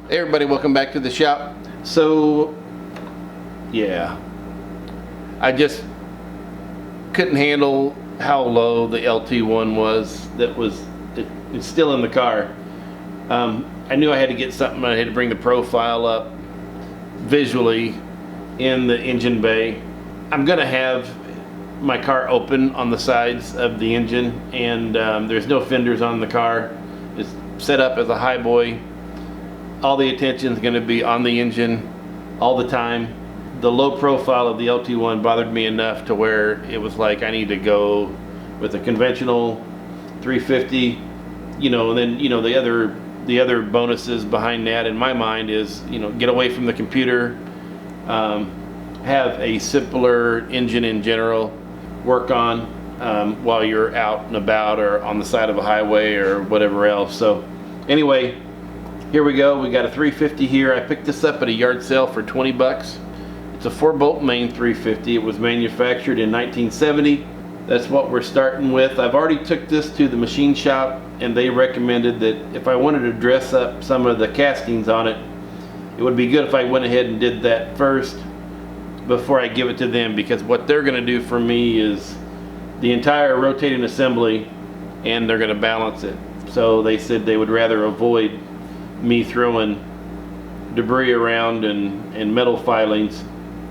Hey everybody, welcome back to the shop. So, yeah, I just couldn't handle how low the LT1 was. It's still in the car. I knew I had to get something. I had to bring the profile up visually in the engine bay. I'm gonna have my car open on the sides of the engine, and there's no fenders on the car. It's set up as a highboy. All the attention is going to be on the engine all the time. The low profile of the LT1 bothered me enough to where it was like I need to go with a conventional 350, you know. And then, you know, the other bonuses behind that in my mind is, you know, get away from the computer, have a simpler engine in general, work on while you're out and about or on the side of a highway or whatever else. So anyway, here we go. We got a 350 here. I picked this up at a yard sale for 20 bucks. It's a 4-bolt main 350. It was manufactured in 1970. That's what we're starting with. I've already took this to the machine shop, and they recommended that if I wanted to dress up some of the castings on it, it would be good if I went ahead and did that first before I give it to them, because what they're going to do for me is the entire rotating assembly, and they're going to balance it. So they said they would rather avoid me throwing debris around and metal filings.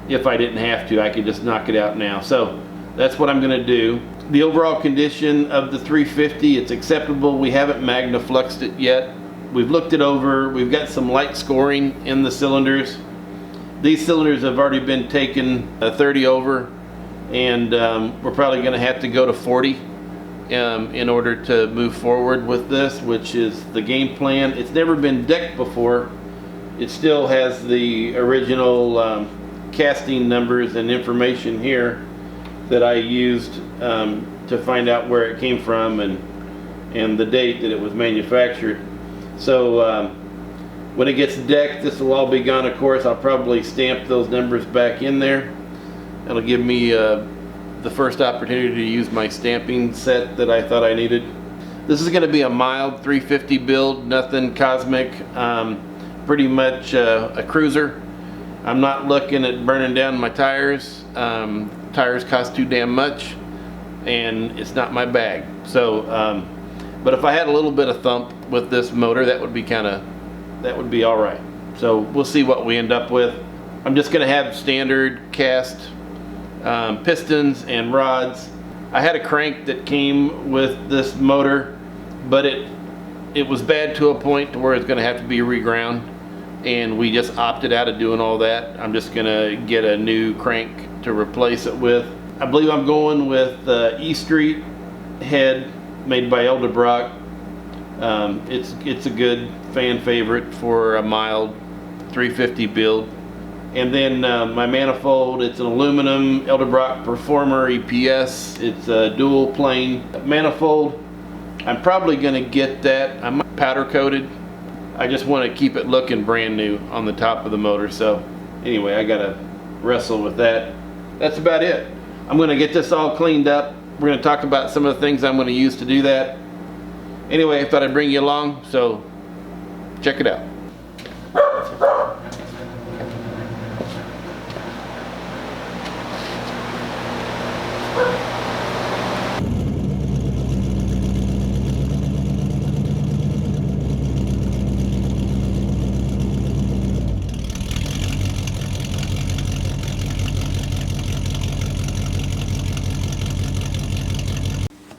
If I didn't have to, I could just knock it out now. So that's what I'm going to do. The overall condition of the 350, it's acceptable. We haven't magnafluxed it yet. We've looked it over. We've got some light scoring in the cylinders. These cylinders have already been taken 30 over, and we're probably going to have to go to 40 in order to move forward with this, which is the game plan. It's never been decked before. It still has the original casting numbers and information here that I used to find out where it came from and the date that it was manufactured. So when it gets decked, this will all be gone, of course. I'll probably stamp those numbers back in there. That'll give me the first opportunity to use my stamping set that I thought I needed. This is going to be a mild 350 build, nothing cosmic, pretty much a cruiser. I'm not looking at burning down my tires. Tires cost too damn much, and it's not my bag. So, but if I had a little bit of thump with this motor, that would be all right. So we'll see what we end up with. I'm just going to have standard cast pistons and rods. I had a crank that came with this motor, but it was bad to a point to where it's going to have to be reground, and we just opted out of doing all that. I'm just going to get a new crank to replace it with. I believe I'm going with E Street head made by Edelbrock. It's a good fan favorite for a mild 350 build. And then my manifold, it's an aluminum Edelbrock Performer EPS. It's a dual plane manifold. I'm probably going to get that. I'm powder coated. I just want to keep it looking brand new on the top of the motor. So anyway, I got to wrestle with that. That's about it. I'm going to get this all cleaned up. We're going to talk about some of the things I'm going to use to do that. Anyway, I thought I'd bring you along, so check it out.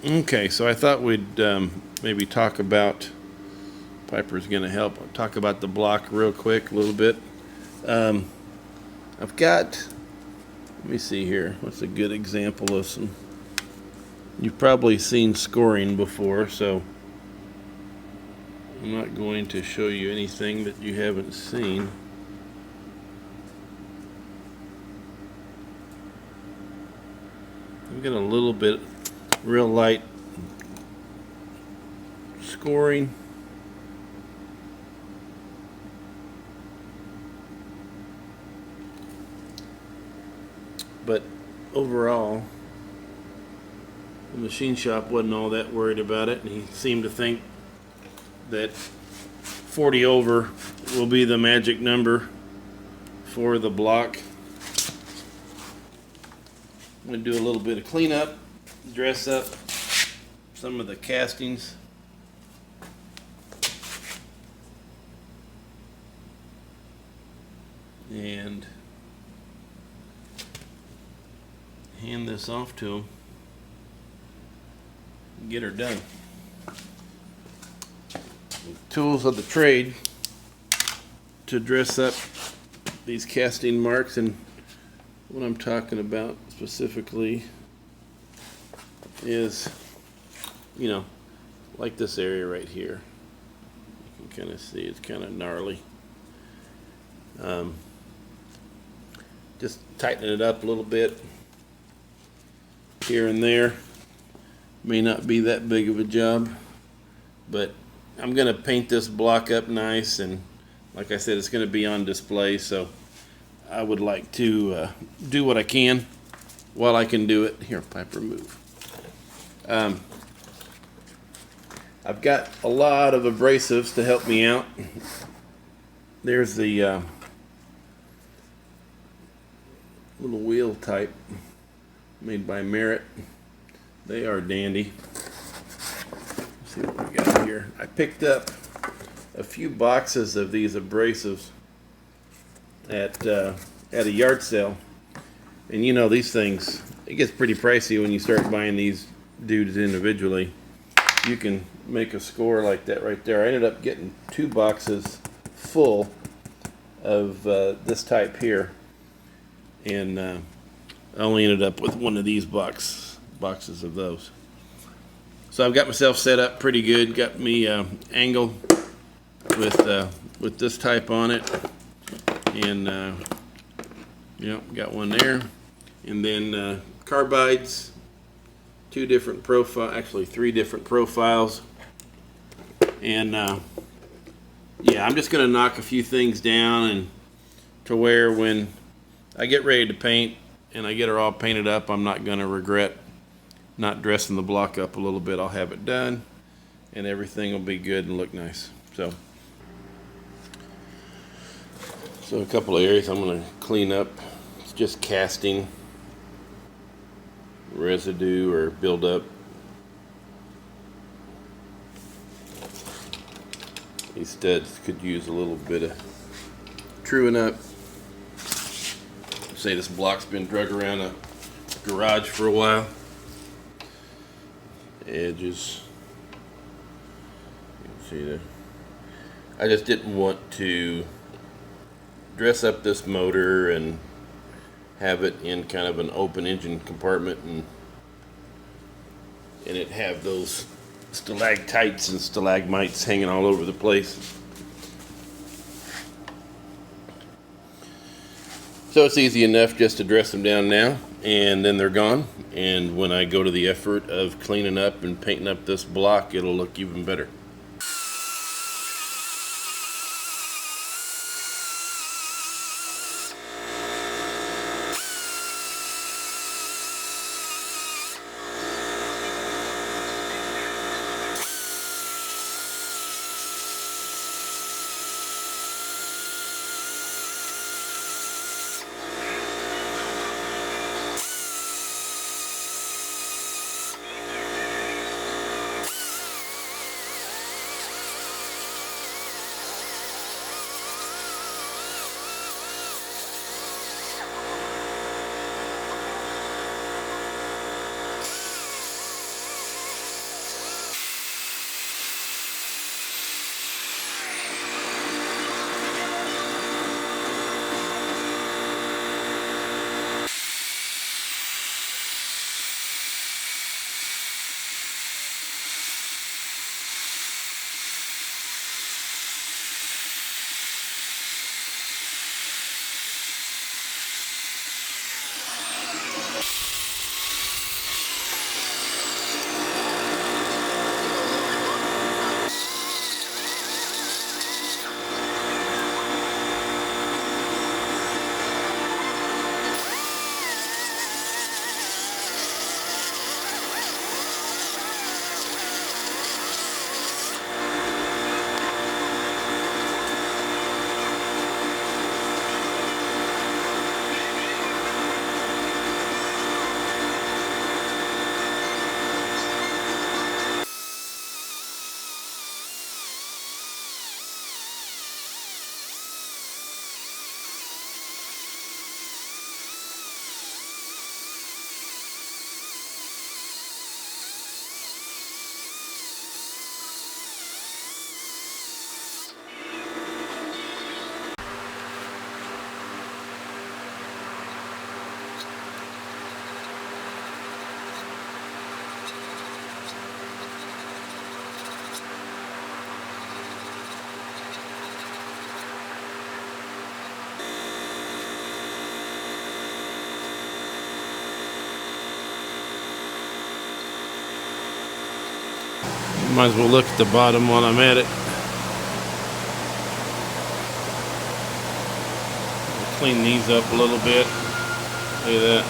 Okay, so I thought we'd maybe talk about, Piper's going to help, talk about the block real quick a little bit. I've got, let me see here, what's a good example of some, you've probably seen scoring before, so I'm not going to show you anything that you haven't seen. I've got a little bit real light scoring. But overall, the machine shop wasn't all that worried about it, and he seemed to think that 40 over will be the magic number for the block. I'm going to do a little bit of cleanup, dress up some of the castings. And hand this off to them. Get her done. Tools of the trade to dress up these casting marks, and what I'm talking about specifically is, you know, like this area right here. You can kind of see it's kind of gnarly. Just tightening it up a little bit here and there. May not be that big of a job, but I'm going to paint this block up nice, and like I said, it's going to be on display, so I would like to do what I can while I can do it. Here, pipe remove. I've got a lot of abrasives to help me out. There's the little wheel type made by Merit. They are dandy. Let's see what we got here. I picked up a few boxes of these abrasives at a yard sale, and you know, these things, it gets pretty pricey when you start buying these dudes individually. You can make a score like that right there. I ended up getting 2 boxes full of this type here, and I only ended up with one of these boxes of those. So I've got myself set up pretty good. Got me angled with this type on it, and got one there, and then carbides, 2 different profile, actually 3 different profiles, and yeah, I'm just gonna knock a few things down, and to where when I get ready to paint and I get her all painted up, I'm not gonna regret not dressing the block up a little bit. I'll have it done and everything will be good and look nice. So a couple of areas I'm gonna clean up. It's just casting residue or buildup. These studs could use a little bit of truing up. Say this block's been drug around a garage for a while. Edges, you can see there. I just didn't want to dress up this motor and have it in kind of an open engine compartment and it have those stalactites and stalagmites hanging all over the place. So it's easy enough just to dress them down now, and then they're gone, and when I go to the effort of cleaning up and painting up this block, it'll look even better. Might as well look at the bottom while I'm at it. Clean these up a little bit. Look at that.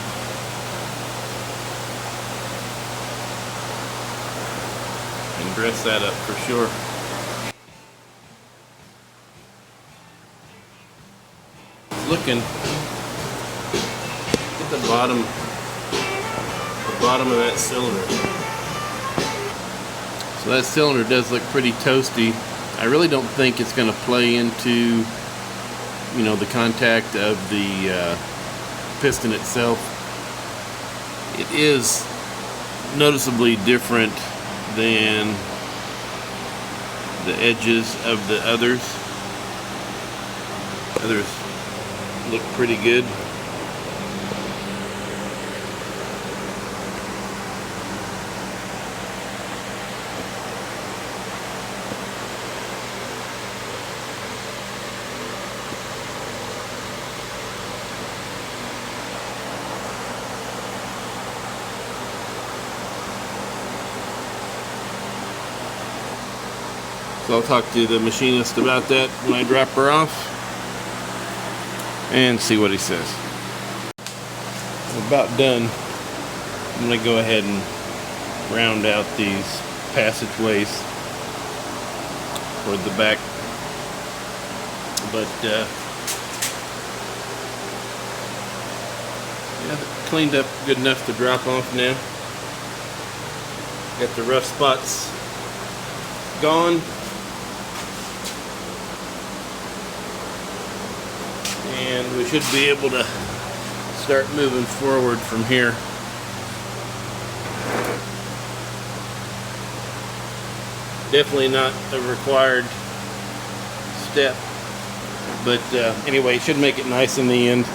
And dress that up for sure. Looking at the bottom of that cylinder. So that cylinder does look pretty toasty. I really don't think it's going to play into, you know, the contact of the piston itself. It is noticeably different than the edges of the others. Others look pretty good. So I'll talk to the machinist about that when I drop her off and see what he says. I'm about done. I'm going to go ahead and round out these passageways toward the back. But yeah, cleaned up good enough to drop off now. Got the rough spots gone. And we should be able to start moving forward from here. Definitely not a required step, but anyway, it should make it nice in the end.